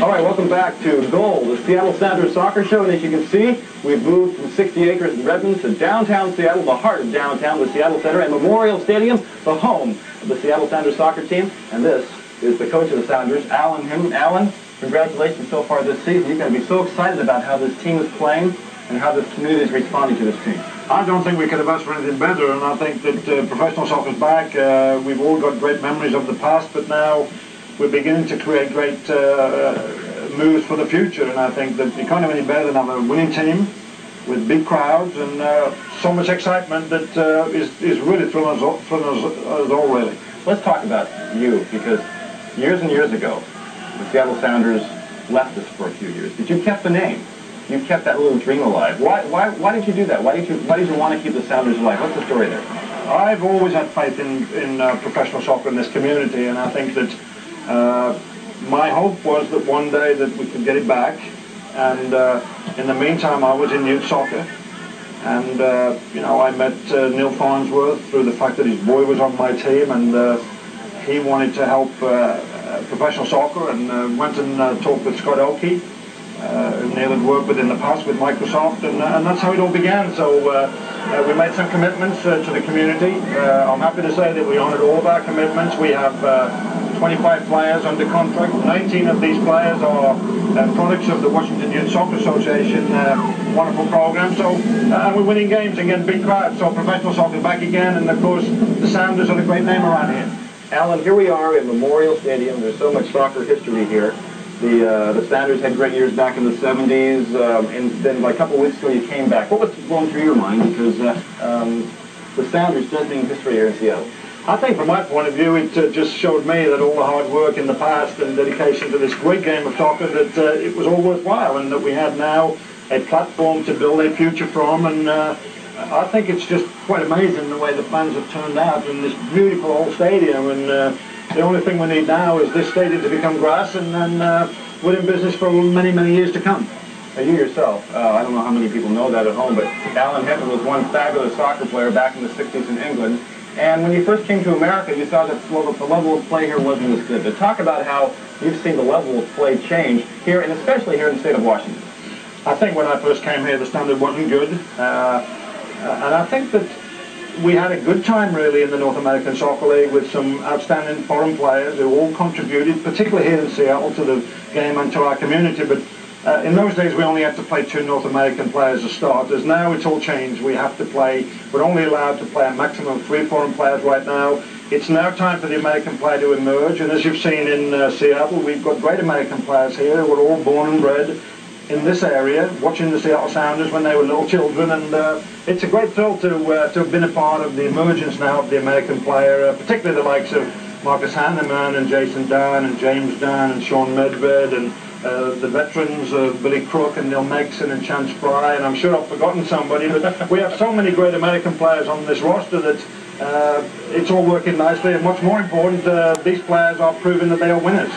All right, welcome back to Gold, the Seattle Sounders soccer show. And as you can see, we've moved from 60 acres in Redmond to downtown Seattle, the heart of downtown, the Seattle Center and Memorial Stadium, the home of the Seattle Sounders soccer team. And this is the coach of the Sounders, Alan Hinton. Alan, congratulations so far this season. You've got to be so excited about how this team is playing and how this community is responding to this team. I don't think we could have asked for anything better, and I think that professional soccer's back. We've all got great memories of the past, but now we're beginning to create great moves for the future, and I think that you can't have any better than have a winning team with big crowds and so much excitement that is really thrilling us all, really. Let's talk about you, because years and years ago, the Seattle Sounders left us for a few years, but you kept the name. You kept that little dream alive. Why did you do that? Why did you want to keep the Sounders alive? What's the story there? I've always had faith in professional soccer in this community, and I think that my hope was that one day that we could get it back. And in the meantime, I was in youth soccer, and you know, I met Neil Farnsworth through the fact that his boy was on my team, and he wanted to help professional soccer, and went and talked with Scott Oakey. Neil had worked with in the past with Microsoft, and that's how it all began. So we made some commitments to the community. I'm happy to say that we honored all of our commitments. We have 25 players under contract. 19 of these players are products of the Washington Youth Soccer Association wonderful program. So and we're winning games and getting big crowds. So professional soccer back again, and of course the Sounders are a great name around here. Alan, here we are in Memorial Stadium. There's so much soccer history here. The Sounders had great years back in the 70s, and then a couple of weeks ago you came back. What was going through your mind? Because the Sounders does mean history here in Seattle. I think from my point of view, it just showed me that all the hard work in the past and dedication to this great game of soccer, that it was all worthwhile, and that we had now a platform to build a future from. And I think it's just quite amazing the way the fans have turned out in this beautiful old stadium. And the only thing we need now is this stadium to become grass, and then we're in business for many, many years to come. Now you yourself, I don't know how many people know that at home, but Alan Hinton was one fabulous soccer player back in the 60s in England. And when you first came to America, you saw that the level of play here wasn't as good. But talk about how you've seen the level of play change here, and especially here in the state of Washington. I think when I first came here, the standard wasn't good. And I think that we had a good time really in the North American Soccer League with some outstanding foreign players who all contributed, particularly here in Seattle, to the game and to our community. But in those days we only had to play 2 North American players as starters. Now it's all changed. We have to play, we're only allowed to play a maximum of 3 foreign players right now. It's now time for the American player to emerge, and as you've seen in Seattle, we've got great American players here. We're all born and bred in this area, watching the Seattle Sounders when they were little children, and it's a great thrill to have been a part of the emergence now of the American player, particularly the likes of Marcus Hanneman and Jason Dunn and James Dunn and Sean Medved, and the veterans of Billy Crook and Neil Megson and Chance Fry, and I'm sure I've forgotten somebody, but we have so many great American players on this roster that it's all working nicely, and what's more important, these players are proving that they are winners.